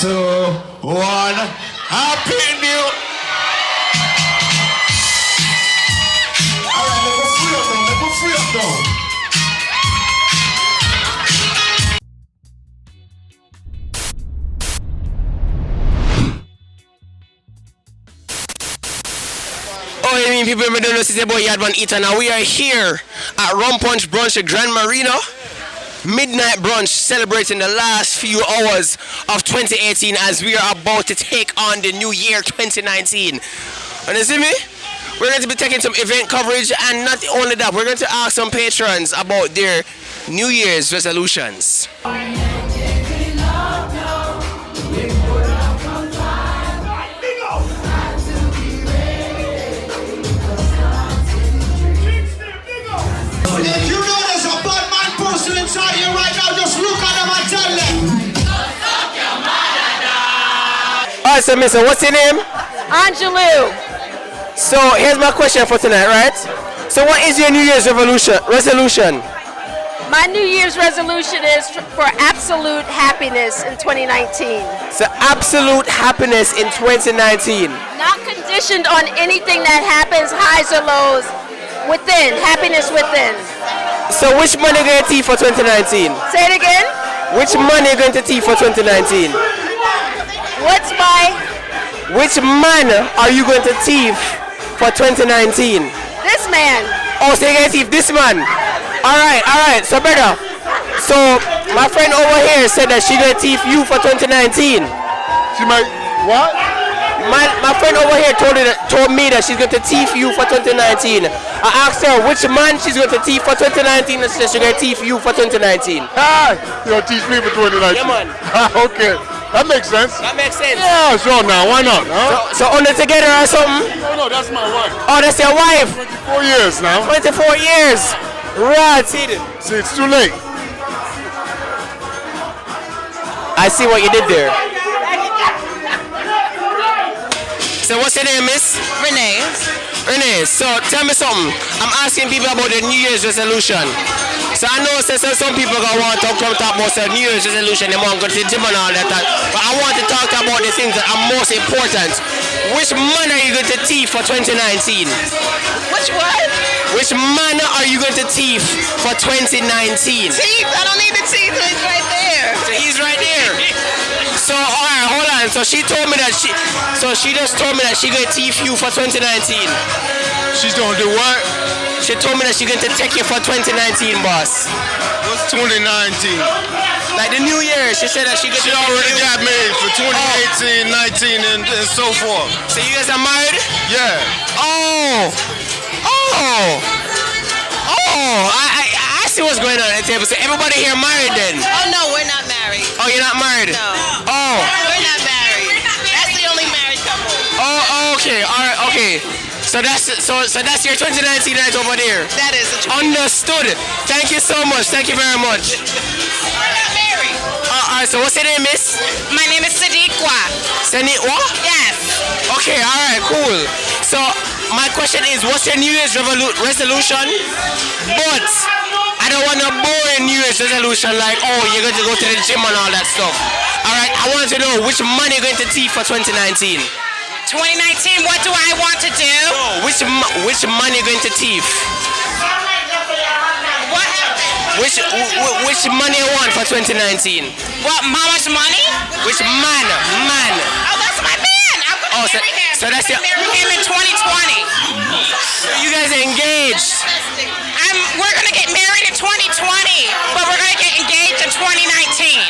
2, 1. Happy New. Alright, let me free up now. Let me free up now. Oh, I mean, people don't know this is your boy Yaadman Etan. Now we are here at Rum Punch Brunch at Grande Marnier. Midnight Brunch, celebrating the last few hours of 2018 as we are about to take on the new year 2019. And you see me? We're going to be taking some event coverage, and not only that, we're going to ask some patrons about their New Year's resolutions. If you know there's a bad man person inside you right now, just look at them and tell them. Alright, so Mister, what's your name? Angelou. So here's my question for tonight, right? So what is your New Year's resolution? My New Year's resolution is for absolute happiness in 2019. So absolute happiness in 2019. Not conditioned on anything that happens, highs or lows. Within, happiness within. So which money are you going to teeth for 2019? Say it again. Which money are you going to teeth for 2019? Which man are you going to teeth for 2019? This man. Oh, so you're going to teeth this man. Alright, so brother. So my friend over here said that she going to teeth you for 2019. She might, what? My friend over here told me that she's going to teeth you for 2019. I asked her which man she's going to teeth for 2019, and she said she's going to teeth you for 2019. Ah, you going to teach me for 2019? Yeah, man. Okay, that makes sense. That makes sense. Yeah, sure now, why not? Huh? So on it together or something? No, that's my wife. Oh, that's your wife? 24 years now. 24 years. Right, see it's too late. I see what you did there. So what's your name, miss? Renee. Renee, so tell me something. I'm asking people about their New Year's resolution. So I know some people gonna want to come talk about their New Year's resolution, they want to go to the gym and all that, but I want to talk about the things that are most important. Which man are you going to teeth for 2019? Which what? Which man are you going to teeth for 2019? Teeth? I don't need the teeth. He's right there. So he's right there. So alright, hold on. So she told me that she just told me that she gonna teeth you for 2019. She's gonna do what? She told me that she's going to take you for 2019, boss. What's 2019? Like the new year, she said that she already got married for 2018, 19, and so forth. So you guys are married? Yeah. I see what's going on at the table. So everybody here married then? Oh no, we're not married. Oh, you're not married? No. Oh. We're not married. That's the only married couple. Oh, okay. All right, okay. So that's your 2019 right over there. That is the truth. Understood. Thank you so much. Thank you very much. We're not married. All right. So what's your name, miss? My name is Sadiqwa. Sadiqwa? Yes. Okay. All right. Cool. So my question is, what's your New Year's resolution? But I don't want a boring New Year's resolution like, oh, you're going to go to the gym and all that stuff. All right. I want to know which money you're going to teeth for 2019. 2019, what do I want to do? No, which money are you going to teeth? What happened? Which money you want for 2019? What, how much money? Which man? Oh, that's my man. I'm going to marry him. So that's your... marry him in 2020. So you guys are engaged? We're going to get married in 2020, but we're going to get engaged in 2019.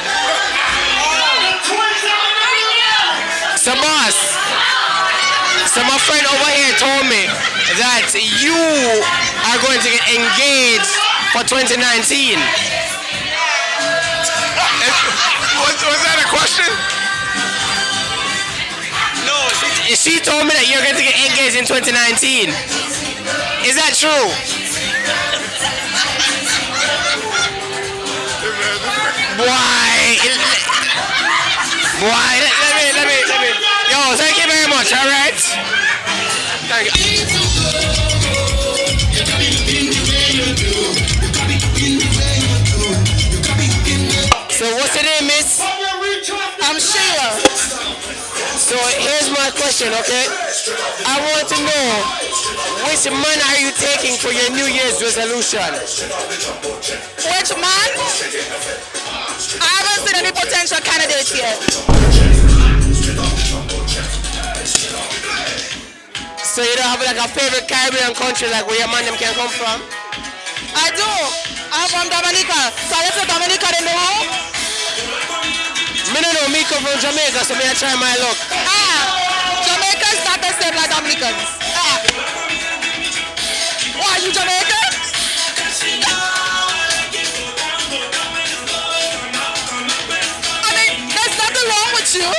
So boss, so my friend over here told me that you are going to get engaged for 2019. Was that a question? No, she told me that you're going to get engaged in 2019. Is that true? Why? Let me. Yo, thank you very much, all right? Thank you. So what's your name, miss? I'm Sheila. my question, okay? I want to know which man are you taking for your New Year's resolution? Which man? I haven't seen any potential candidates yet. So you don't have like a favorite Caribbean country like where your man them can come from? I do. I'm from Dominica. So let's say Dominica in the home. Me don't know, me come from Jamaica, so me I try my luck. Jamaicans not the same like Dominicans. Why, you Jamaican? I mean, there's nothing wrong with you.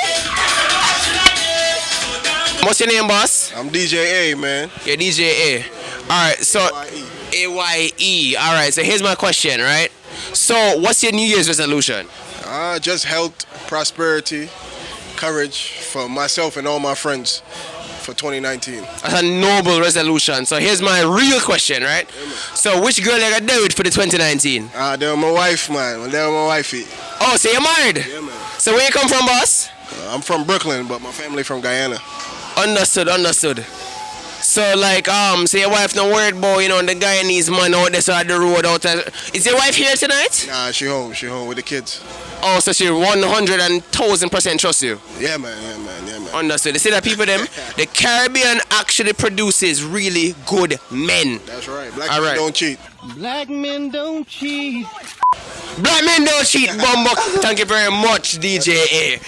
What's your name, boss? I'm DJ A, man. You're DJ A. Alright, so AYE. Alright, so here's my question, right? So what's your New Year's resolution? Just health, prosperity, courage for myself and all my friends for 2019. That's a noble resolution. So here's my real question, right? So which girl you gonna do it for the 2019? They're my wife, man. They're my wifey. Oh, so you're married? Yeah, man. So where you come from, boss? I'm from Brooklyn, but my family from Guyana. Understood. So like so your wife not worried about, you know, the Guyanese man out there side of the road out there. Is your wife here tonight? Nah, she home with the kids. Oh, so she 100,000% trusts you? Yeah, man. Understood. They say that people them, the Caribbean actually produces really good men. That's right. Black men don't cheat. Black men don't cheat. Black men don't cheat, Bumbo. Thank you very much, DJ A.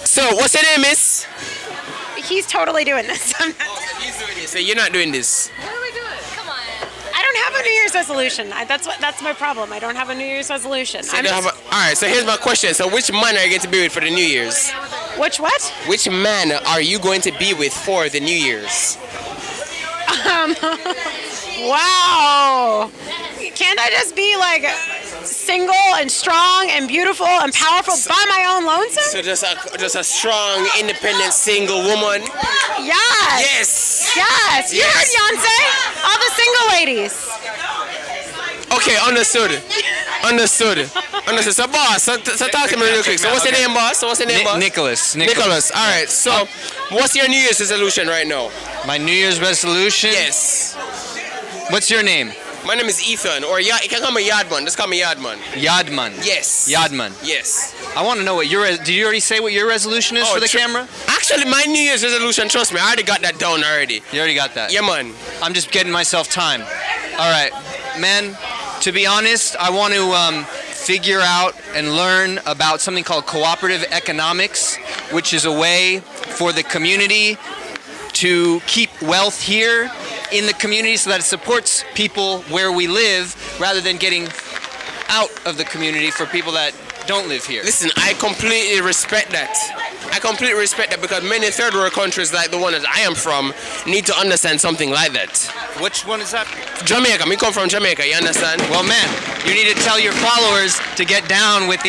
So, what's your name, miss? He's totally doing this. He's doing this. So you're not doing this. What are we doing? Come on. I don't have a New Year's resolution. That's my problem. I don't have a New Year's resolution. So alright, so here's my question. So which man are you going to be with for the New Year's? Which what? Which man are you going to be with for the New Year's? Wow. Can't I just be like single and strong and beautiful and powerful by my own lonesome? So just a strong, independent, single woman? Yes. Yes. You heard Beyonce? All the single ladies. Okay, understood. So boss, so talk to me real quick. So what's your name, boss? Nicholas. Alright, so what's your New Year's resolution right now? My New Year's resolution? Yes. What's your name? My name is Etan, or you can call me Yaadman. Just call me Yaadman. Yaadman. Yes. Yaadman. Yes. I want to know what did you already say what your resolution is for the camera? Actually, my New Year's resolution, trust me, I already got that down already. You already got that? Yeah, man. I'm just getting myself time. All right, man, to be honest, I want to figure out and learn about something called cooperative economics, which is a way for the community to keep wealth here in the community so that it supports people where we live rather than getting out of the community for people that don't live here. Listen, I completely respect that. Because many third world countries like the one that I am from need to understand something like that. Which one is that? Jamaica. Me come from Jamaica, you understand? Well, man, you need to tell your followers to get down with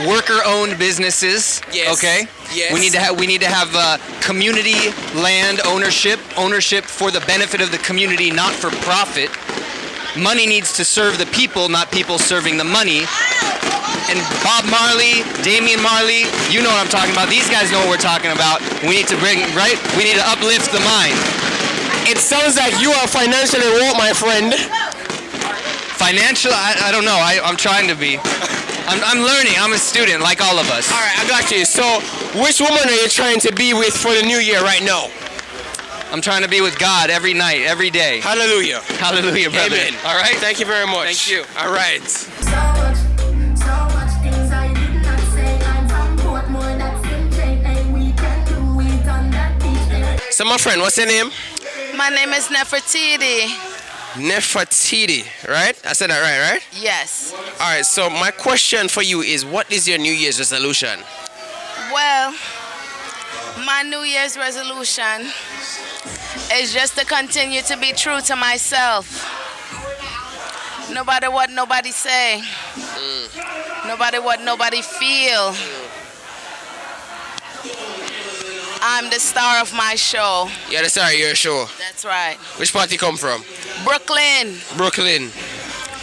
worker-owned businesses. Yes. Okay. Yes. We need to have community land ownership for the benefit of the community, not for profit. Money needs to serve the people, not people serving the money. And Bob Marley, Damian Marley, you know what I'm talking about. These guys know what we're talking about. We need to we need to uplift the mind. It sounds like you are financially woke, my friend. Financial? I don't know. I'm trying to be. I'm learning. I'm a student, like all of us. All right, I got you. So, which woman are you trying to be with for the new year right now? I'm trying to be with God every night, every day. Hallelujah. Hallelujah, brother. Amen. All right? Thank you very much. Thank you. All right. So much things I did not say. I'm from Portmore, that's in J.A. We can do it on that beach. So, my friend, what's your name? My name is Nefertiti. Nefertiti, right? I said that right? Yes. All right, so my question for you is, what is your New Year's resolution? Well, my New Year's resolution is just to continue to be true to myself. No matter what nobody say. No matter what nobody feel. I'm the star of my show. You're the star of your show. That's right. Which part you come from? Brooklyn, Brooklyn.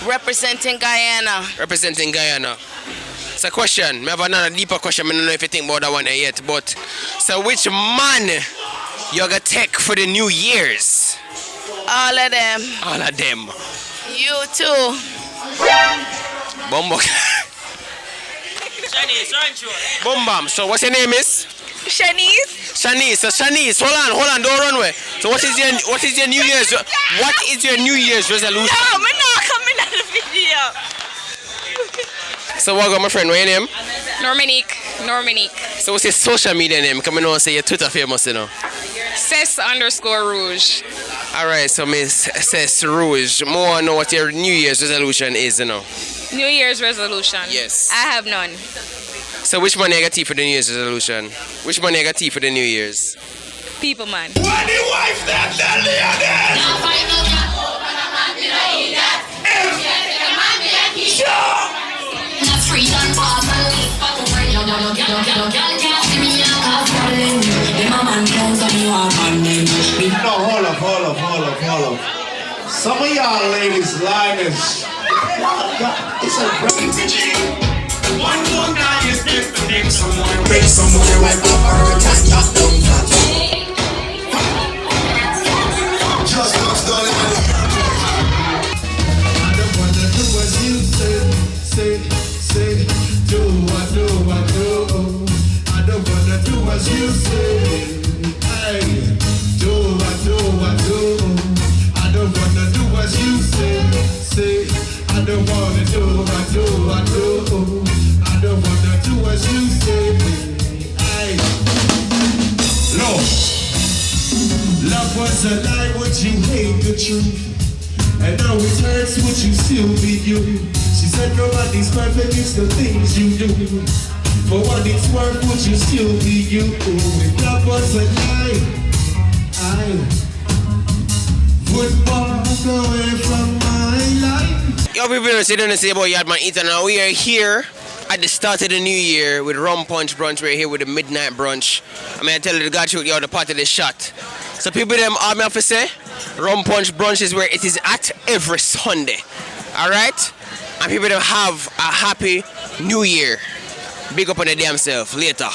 representing Guyana. Representing Guyana. It's a question. I have another deeper question. I don't know if you think about that one yet. But so which man you gonna take for the New Year's? All of them. All of them. You too. Bumbo. Boom bam. So what's your name is? Shanice. Shanice. So Shanice, hold on, don't run away. So what is your New Year's resolution? No, I'm not coming out of the video. So what got my friend, what's your name? Normanique. So what's your social media name? Come on, say your Twitter famous, you know. Cess_Rouge. Alright, so Miss Cess Rouge. More know what your New Year's resolution is, you know. New Year's resolution. Yes. I have none. So which money I got tea for the New Year's resolution? Which money I got tea for the New Year's? People man. When the wife that tell the others. No, hold up. Some of y'all ladies liners. It's a One more guy is dead to name someone. Make someone wipe up her just I don't wanna do what you say, do what do. I don't wanna do what you say, hey, do what do. I don't wanna do what you say, I don't wanna do what do. I don't wanna do what you say, hey. Love was a lie, would you hate the truth? And now it hurts, would you still be you? She said nobody's perfect, it's the things you do. For what it's worth, would you still be you? If love was a lie, I would walk away from my life. Yo, people don't say about Yaadman Etan. Now we are here at the start of the new year with Rum Punch Brunch. We're here with the Midnight Brunch. I tell you, the God shoot you the part of the shot. So people them all me have to say, Rum Punch Brunch is where it is at every Sunday. Alright? And people them have a happy new year. Big up on the damn self. Later.